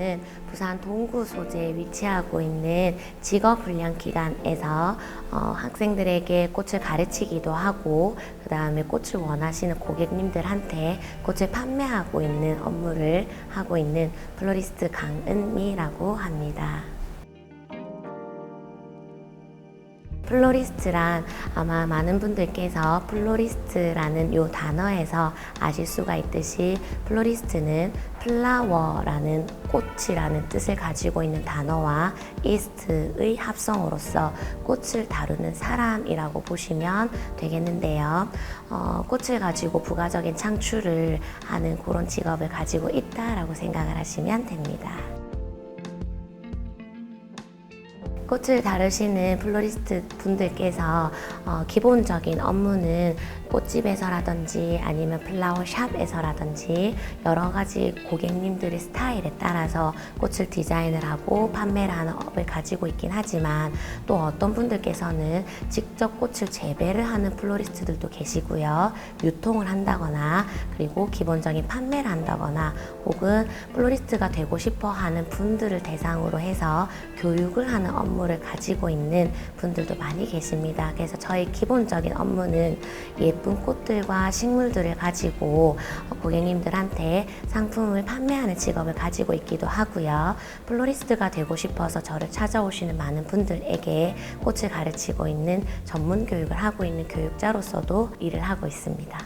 플로리스트는 부산 동구 소재에 위치하고 있는 직업훈련기관에서 학생들에게 꽃을 가르치기도 하고, 그 다음에 꽃을 원하시는 고객님들한테 꽃을 판매하고 있는 업무를 하고 있는 플로리스트 강은미라고 합니다. 플로리스트란 아마 많은 분들께서 플로리스트라는 요 단어에서 아실 수가 있듯이, 플로리스트는 플라워라는 꽃이라는 뜻을 가지고 있는 단어와 이스트의 합성어로서 꽃을 다루는 사람이라고 보시면 되겠는데요. 꽃을 가지고 부가적인 창출을 하는 그런 직업을 가지고 있다라고 생각을 하시면 됩니다. 꽃을 다루시는 플로리스트 분들께서 기본적인 업무는 꽃집에서라든지 아니면 플라워샵에서라든지 여러 가지 고객님들의 스타일에 따라서 꽃을 디자인을 하고 판매를 하는 업을 가지고 있긴 하지만, 또 어떤 분들께서는 직접 꽃을 재배를 하는 플로리스트들도 계시고요. 유통을 한다거나 그리고 기본적인 판매를 한다거나, 혹은 플로리스트가 되고 싶어 하는 분들을 대상으로 해서 교육을 하는 업무를 가지고 있는 분들도 많이 계십니다. 그래서 저희 기본적인 업무는 예쁜 꽃들과 식물들을 가지고 고객님들한테 상품을 판매하는 직업을 가지고 있기도 하고요. 플로리스트가 되고 싶어서 저를 찾아오시는 많은 분들에게 꽃을 가르치고 있는 전문 교육을 하고 있는 교육자로서도 일을 하고 있습니다.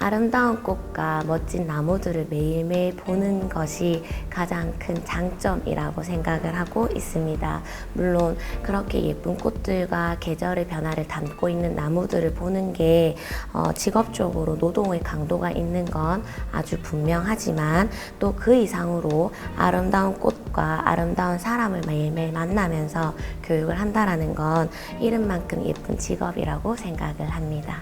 아름다운 꽃과 멋진 나무들을 매일매일 보는 것이 가장 큰 장점이라고 생각을 하고 있습니다. 물론 그렇게 예쁜 꽃들과 계절의 변화를 담고 있는 나무들을 보는 게 직업적으로 노동의 강도가 있는 건 아주 분명하지만, 또 그 이상으로 아름다운 꽃과 아름다운 사람을 매일매일 만나면서 교육을 한다는 건 이름만큼 예쁜 직업이라고 생각을 합니다.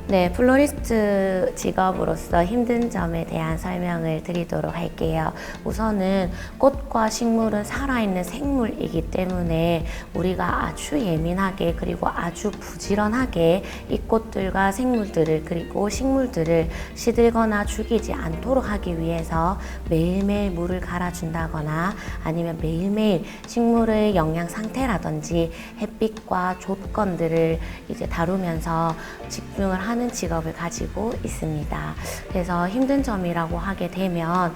네, 플로리스트 직업으로서 힘든 점에 대한 설명을 드리도록 할게요. 우선은 꽃과 식물은 살아있는 생물이기 때문에 우리가 아주 예민하게 그리고 아주 부지런하게 이 꽃들과 생물들을 그리고 식물들을 시들거나 죽이지 않도록 하기 위해서 매일매일 물을 갈아준다거나, 아니면 매일매일 식물의 영양 상태라든지 햇빛과 조건들을 이제 다루면서 집중을 하는 직업을 가지고 있습니다. 그래서 힘든 점이라고 하게 되면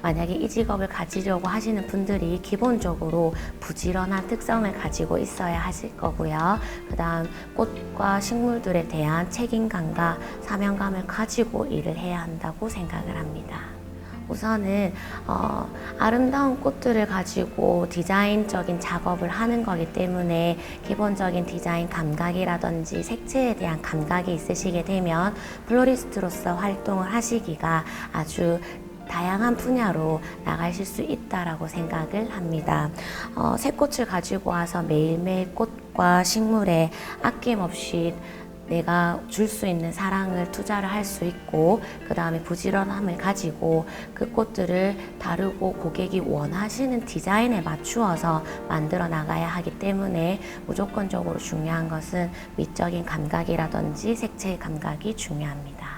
만약에 이 직업을 가지려고 하시는 분들이 기본적으로 부지런한 특성을 가지고 있어야 하실 거고요. 그 다음 꽃과 식물들에 대한 책임감과 사명감을 가지고 일을 해야 한다고 생각을 합니다. 우선은 아름다운 꽃들을 가지고 디자인적인 작업을 하는 거기 때문에 기본적인 디자인 감각이라든지 색채에 대한 감각이 있으시게 되면 플로리스트로서 활동을 하시기가 아주 다양한 분야로 나가실 수 있다라고 생각을 합니다. 새 꽃을 가지고 와서 매일매일 꽃과 식물에 아낌없이 내가 줄 수 있는 사랑을 투자를 할 수 있고, 그 다음에 부지런함을 가지고 그 꽃들을 다루고 고객이 원하시는 디자인에 맞추어서 만들어 나가야 하기 때문에 무조건적으로 중요한 것은 미적인 감각이라든지 색채의 감각이 중요합니다.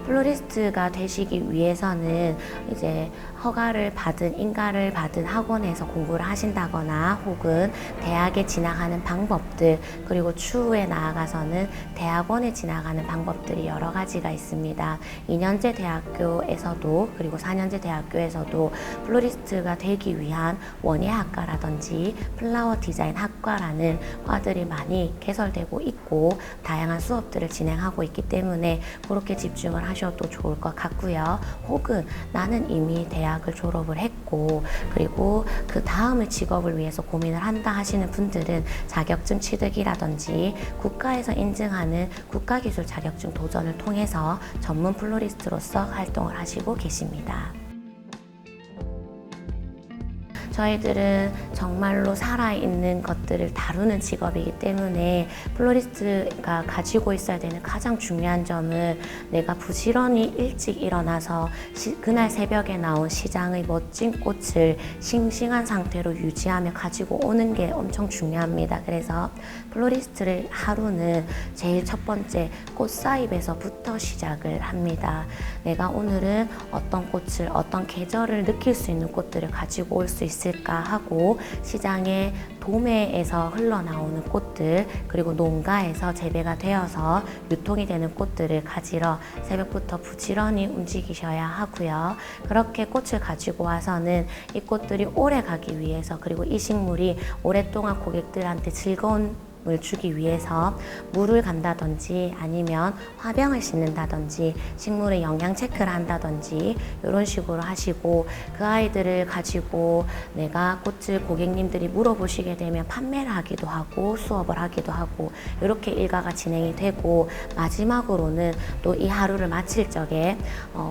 플로리스트가 되시기 위해서는 이제 허가를 받은, 인가를 받은 학원에서 공부를 하신다거나, 혹은 대학에 진학하는 방법들, 그리고 추후에 나아가서는 대학원에 진학하는 방법들이 여러 가지가 있습니다. 2년제 대학교에서도 그리고 4년제 대학교에서도 플로리스트가 되기 위한 원예학과라든지 플라워 디자인 학과라는 과들이 많이 개설되고 있고 다양한 수업들을 진행하고 있기 때문에 그렇게 집중을 하셔도 좋을 것 같고요. 혹은 나는 이미 대학을 졸업을 했고 그리고 그 다음의 직업을 위해서 고민을 한다 하시는 분들은 자격증 취득이라든지 국가에서 인증하는 국가기술 자격증 도전을 통해서 전문 플로리스트로서 활동을 하시고 계십니다. 저희들은 정말로 살아있는 것들을 다루는 직업이기 때문에 플로리스트가 가지고 있어야 되는 가장 중요한 점은 내가 부지런히 일찍 일어나서 그날 새벽에 나온 시장의 멋진 꽃을 싱싱한 상태로 유지하며 가지고 오는 게 엄청 중요합니다. 그래서 플로리스트를 하루는 제일 첫 번째 꽃사입에서부터 시작을 합니다. 내가 오늘은 어떤 꽃을, 어떤 계절을 느낄 수 있는 꽃들을 가지고 올 수 있을까 하고 시장에 도매에서 흘러나오는 꽃들, 그리고 농가에서 재배가 되어서 유통이 되는 꽃들을 가지러 새벽부터 부지런히 움직이셔야 하고요. 그렇게 꽃을 가지고 와서는 이 꽃들이 오래 가기 위해서, 그리고 이 식물이 오랫동안 고객들한테 즐거운 을 주기 위해서 물을 간다든지 아니면 화병을 씻는다든지 식물의 영양 체크를 한다든지 이런 식으로 하시고, 그 아이들을 가지고 내가 꽃을 고객님들이 물어보시게 되면 판매를 하기도 하고 수업을 하기도 하고 이렇게 일과가 진행이 되고, 마지막으로는 또 이 하루를 마칠 적에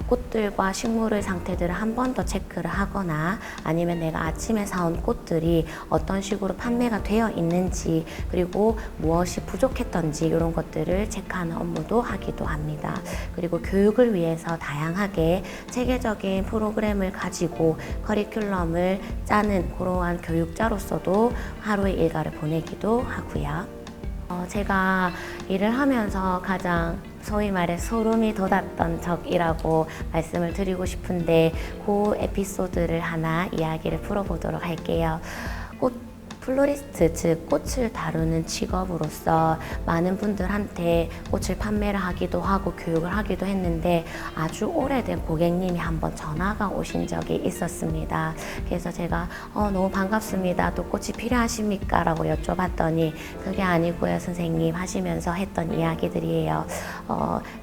꽃들과 식물의 상태들을 한 번 더 체크를 하거나 아니면 내가 아침에 사온 꽃들이 어떤 식으로 판매가 되어 있는지, 그리고 무엇이 부족했던지 이런 것들을 체크하는 업무도 하기도 합니다. 그리고 교육을 위해서 다양하게 체계적인 프로그램을 가지고 커리큘럼을 짜는 그러한 교육자로서도 하루의 일과를 보내기도 하고요. 제가 일을 하면서 가장 소위 말해 소름이 돋았던 적이라고 말씀을 드리고 싶은데, 그 에피소드를 하나 이야기를 풀어보도록 할게요. 플로리스트, 즉 꽃을 다루는 직업으로서 많은 분들한테 꽃을 판매를 하기도 하고 교육을 하기도 했는데, 아주 오래된 고객님이 한번 전화가 오신 적이 있었습니다. 그래서 제가 너무 반갑습니다, 또 꽃이 필요하십니까? 라고 여쭤봤더니 그게 아니고요 선생님 하시면서 했던 이야기들이에요.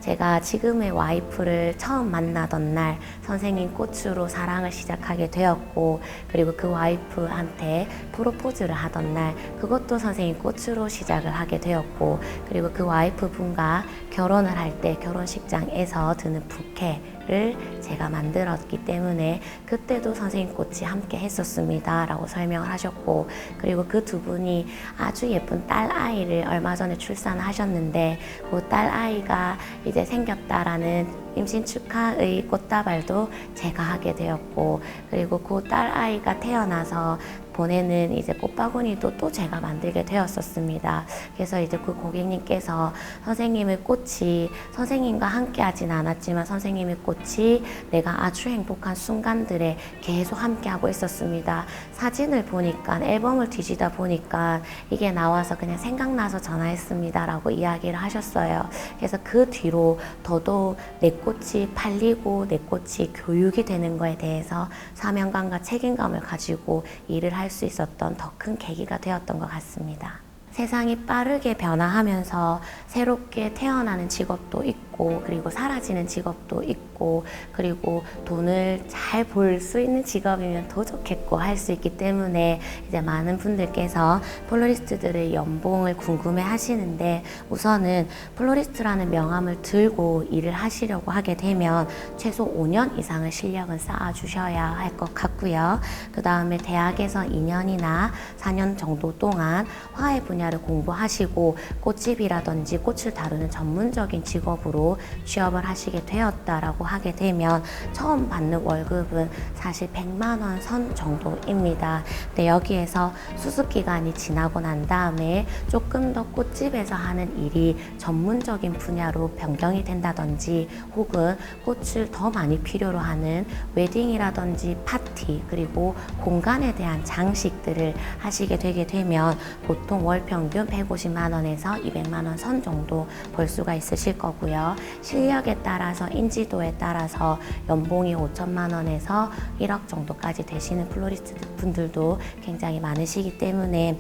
제가 지금의 와이프를 처음 만나던 날 선생님 꽃으로 사랑을 시작하게 되었고, 그리고 그 와이프한테 프로포즈를 하던 날 그것도 선생님 꽃으로 시작을 하게 되었고, 그리고 그 와이프 분과 결혼을 할 때 결혼식장에서 드는 부케를 제가 만들었기 때문에 그때도 선생님 꽃이 함께 했었습니다 라고 설명을 하셨고, 그리고 그 두 분이 아주 예쁜 딸 아이를 얼마 전에 출산하셨는데 그 딸 아이가 이제 생겼다라는 임신 축하의 꽃다발도 제가 하게 되었고, 그리고 그 딸 아이가 태어나서 보내는 이제 꽃바구니도 또 제가 만들게 되었었습니다. 그래서 이제 그 고객님께서 선생님의 꽃이 선생님과 함께 하진 않았지만 선생님의 꽃이 내가 아주 행복한 순간들에 계속 함께 하고 있었습니다. 사진을 보니까, 앨범을 뒤지다 보니까 이게 나와서 그냥 생각나서 전화했습니다 라고 이야기를 하셨어요. 그래서 그 뒤로 더더욱 내 꽃이 팔리고 내 꽃이 교육이 되는 거에 대해서 사명감과 책임감을 가지고 일을 할 수 있었던 더 큰 계기가 되었던 것 같습니다. 세상이 빠르게 변화하면서 새롭게 태어나는 직업도 있고, 그리고 사라지는 직업도 있고, 그리고 돈을 잘 벌 수 있는 직업이면 더 좋겠고 할 수 있기 때문에 이제 많은 분들께서 플로리스트들의 연봉을 궁금해 하시는데, 우선은 플로리스트라는 명함을 들고 일을 하시려고 하게 되면 최소 5년 이상의 실력은 쌓아 주셔야 할 것 같고요. 그 다음에 대학에서 2년이나 4년 정도 동안 화훼 분야를 공부하시고 꽃집이라든지 꽃을 다루는 전문적인 직업으로 취업을 하시게 되었다라고 하게 되면 처음 받는 월급은 사실 100만 원 선 정도입니다. 근데 여기에서 수습 기간이 지나고 난 다음에 조금 더 꽃집에서 하는 일이 전문적인 분야로 변경이 된다든지, 혹은 꽃을 더 많이 필요로 하는 웨딩이라든지 파티, 그리고 공간에 대한 장식들을 하시게 되게 되면 보통 월 평균 150만 원에서 200만 원 선 정도 벌 수가 있으실 거고요. 실력에 따라서, 인지도에 따라서 연봉이 5천만 원에서 1억 정도까지 되시는 플로리스트 분들도 굉장히 많으시기 때문에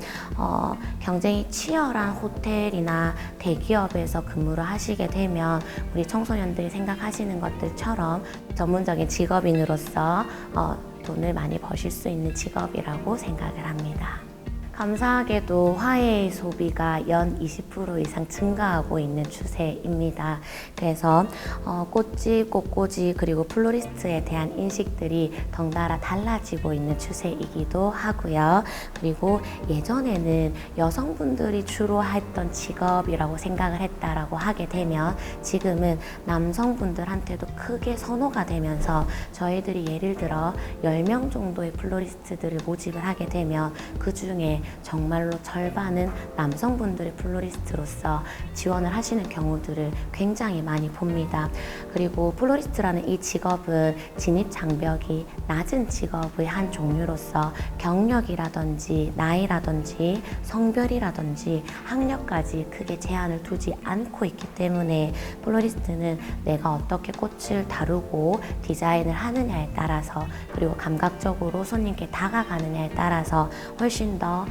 경쟁이 치열한 호텔이나 대기업에서 근무를 하시게 되면 우리 청소년들이 생각하시는 것들처럼 전문적인 직업인으로서 돈을 많이 버실 수 있는 직업이라고 생각을 합니다. 감사하게도 화훼의 소비가 연 20% 이상 증가하고 있는 추세입니다. 그래서 꽃집, 꽃꽂이 그리고 플로리스트에 대한 인식들이 덩달아 달라지고 있는 추세이기도 하고요. 그리고 예전에는 여성분들이 주로 했던 직업이라고 생각을 했다라고 하게 되면 지금은 남성분들한테도 크게 선호가 되면서 저희들이 예를 들어 10명 정도의 플로리스트들을 모집을 하게 되면 그 중에 정말로 절반은 남성분들의 플로리스트로서 지원을 하시는 경우들을 굉장히 많이 봅니다. 그리고 플로리스트라는 이 직업은 진입 장벽이 낮은 직업의 한 종류로서 경력이라든지 나이라든지 성별이라든지 학력까지 크게 제한을 두지 않고 있기 때문에 플로리스트는 내가 어떻게 꽃을 다루고 디자인을 하느냐에 따라서 그리고 감각적으로 손님께 다가가느냐에 따라서 훨씬 더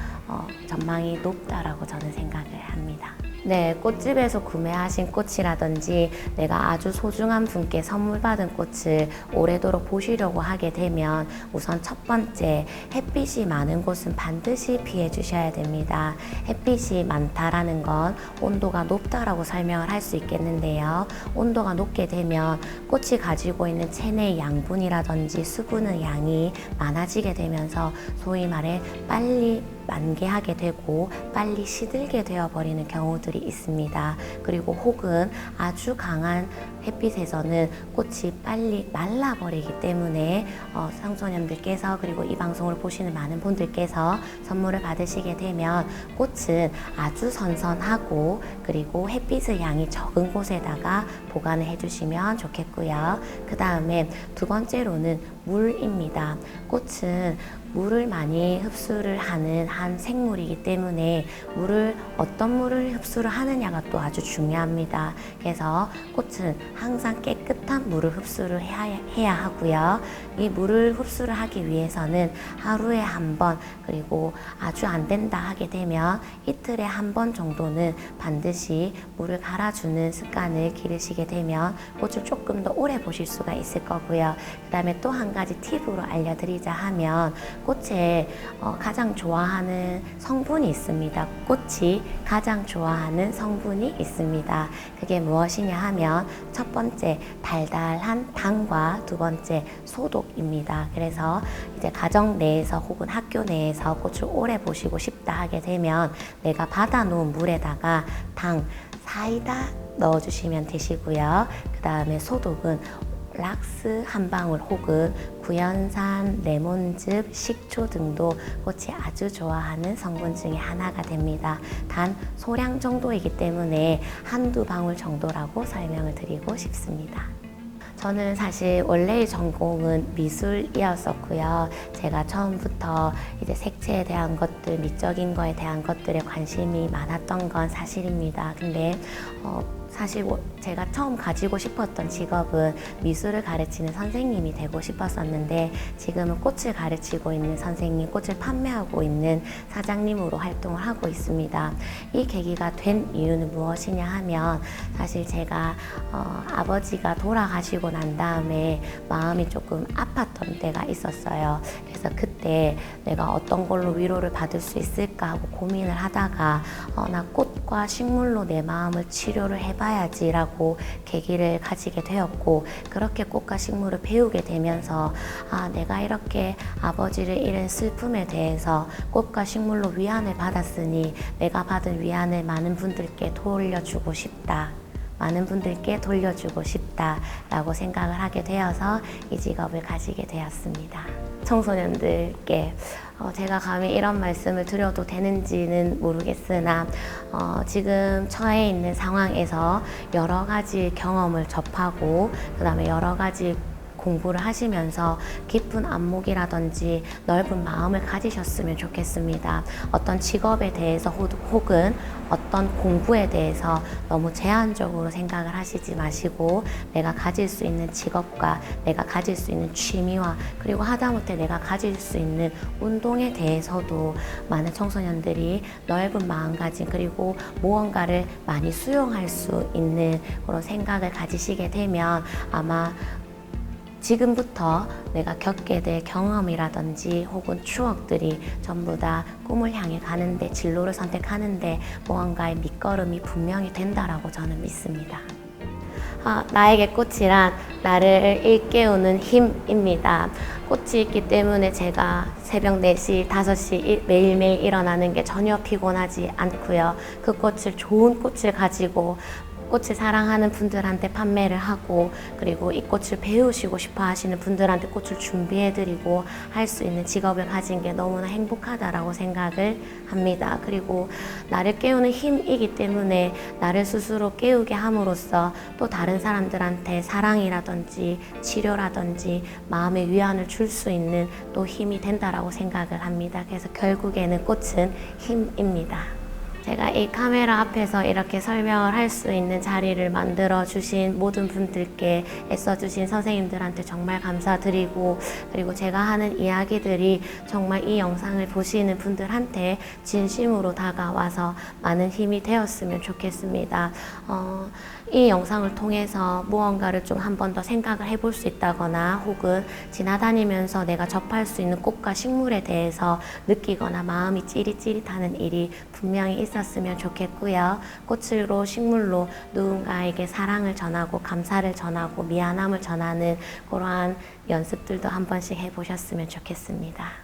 전망이 높다라고 저는 생각을 합니다. 네, 꽃집에서 구매하신 꽃이라든지 내가 아주 소중한 분께 선물 받은 꽃을 오래도록 보시려고 하게 되면 우선 첫 번째, 햇빛이 많은 곳은 반드시 피해 주셔야 됩니다. 햇빛이 많다라는 건 온도가 높다라고 설명을 할 수 있겠는데요. 온도가 높게 되면 꽃이 가지고 있는 체내의 양분이라든지 수분의 양이 많아지게 되면서 소위 말해 빨리 만개하게 되고 빨리 시들게 되어버리는 경우들이 있습니다. 그리고 혹은 아주 강한 햇빛에서는 꽃이 빨리 말라버리기 때문에 청소년들께서 그리고 이 방송을 보시는 많은 분들께서 선물을 받으시게 되면 꽃은 아주 선선하고 그리고 햇빛의 양이 적은 곳에다가 보관을 해주시면 좋겠고요. 그 다음에 두 번째로는 물입니다. 꽃은 물을 많이 흡수를 하는 한 생물이기 때문에 어떤 물을 흡수를 하느냐가 또 아주 중요합니다. 그래서 꽃은 항상 깨끗한 물을 흡수를 해야 하고요. 이 물을 흡수를 하기 위해서는 하루에 한 번 그리고 아주 안 된다 하게 되면 이틀에 한 번 정도는 반드시 물을 갈아주는 습관을 기르시게 되면 꽃을 조금 더 오래 보실 수가 있을 거고요. 그 다음에 또 한 가지 팁으로 알려드리자 하면 꽃에 가장 좋아하는 성분이 있습니다. 꽃이 가장 좋아하는 성분이 있습니다. 그게 무엇이냐 하면 첫 번째 달달한 당과 두 번째 소독입니다. 그래서 이제 가정 내에서 혹은 학교 내에서 꽃을 오래 보시고 싶다 하게 되면 내가 받아놓은 물에다가 당 사이다 넣어주시면 되시고요. 그 다음에 소독은 락스 한 방울 혹은 구연산, 레몬즙, 식초 등도 꽃이 아주 좋아하는 성분 중에 하나가 됩니다. 단 소량 정도이기 때문에 한두 방울 정도라고 설명을 드리고 싶습니다. 저는 사실 원래의 전공은 미술이었었고요. 제가 처음부터 이제 색채에 대한 것들, 미적인 거에 대한 것들에 관심이 많았던 건 사실입니다. 근데 사실 제가 처음 가지고 싶었던 직업은 미술을 가르치는 선생님이 되고 싶었었는데 지금은 꽃을 가르치고 있는 선생님, 꽃을 판매하고 있는 사장님으로 활동을 하고 있습니다. 이 계기가 된 이유는 무엇이냐 하면 사실 제가 아버지가 돌아가시고 난 다음에 마음이 조금 아팠던 때가 있었어요. 그래서 그때 내가 어떤 걸로 위로를 받을 수 있을까 하고 고민을 하다가 나 꽃과 식물로 내 마음을 치료를 해봐야지라고 계기를 가지게 되었고 그렇게 꽃과 식물을 배우게 되면서 내가 이렇게 아버지를 잃은 슬픔에 대해서 꽃과 식물로 위안을 받았으니 내가 받은 위안을 많은 분들께 돌려주고 싶다. 많은 분들께 돌려주고 싶다라고 생각을 하게 되어서 이 직업을 가지게 되었습니다. 청소년들께 제가 감히 이런 말씀을 드려도 되는지는 모르겠으나 지금 처해 있는 상황에서 여러 가지 경험을 접하고 그 다음에 여러 가지 공부를 하시면서 깊은 안목이라든지 넓은 마음을 가지셨으면 좋겠습니다. 어떤 직업에 대해서 혹은 어떤 공부에 대해서 너무 제한적으로 생각을 하시지 마시고 내가 가질 수 있는 직업과 내가 가질 수 있는 취미와 그리고 하다못해 내가 가질 수 있는 운동에 대해서도 많은 청소년들이 넓은 마음가짐 그리고 무언가를 많이 수용할 수 있는 그런 생각을 가지시게 되면 아마 지금부터 내가 겪게 될 경험이라든지 혹은 추억들이 전부 다 꿈을 향해 가는데, 진로를 선택하는데 무언가의 밑거름이 분명히 된다라고 저는 믿습니다. 나에게 꽃이란 나를 일깨우는 힘입니다. 꽃이 있기 때문에 제가 새벽 4시, 5시 매일매일 일어나는 게 전혀 피곤하지 않고요. 그 꽃을, 좋은 꽃을 가지고 꽃을 사랑하는 분들한테 판매를 하고, 그리고 이 꽃을 배우시고 싶어 하시는 분들한테 꽃을 준비해드리고 할 수 있는 직업을 가진 게 너무나 행복하다라고 생각을 합니다. 그리고 나를 깨우는 힘이기 때문에 나를 스스로 깨우게 함으로써 또 다른 사람들한테 사랑이라든지 치료라든지 마음의 위안을 줄 수 있는 또 힘이 된다라고 생각을 합니다. 그래서 결국에는 꽃은 힘입니다. 제가 이 카메라 앞에서 이렇게 설명을 할 수 있는 자리를 만들어 주신 모든 분들께, 애써 주신 선생님들한테 정말 감사드리고, 그리고 제가 하는 이야기들이 정말 이 영상을 보시는 분들한테 진심으로 다가와서 많은 힘이 되었으면 좋겠습니다. 이 영상을 통해서 무언가를 좀 한 번 더 생각을 해볼 수 있다거나, 혹은 지나다니면서 내가 접할 수 있는 꽃과 식물에 대해서 느끼거나 마음이 찌릿찌릿하는 일이 분명히 있었으면 좋겠고요. 꽃으로, 식물로 누군가에게 사랑을 전하고 감사를 전하고 미안함을 전하는 그러한 연습들도 한 번씩 해보셨으면 좋겠습니다.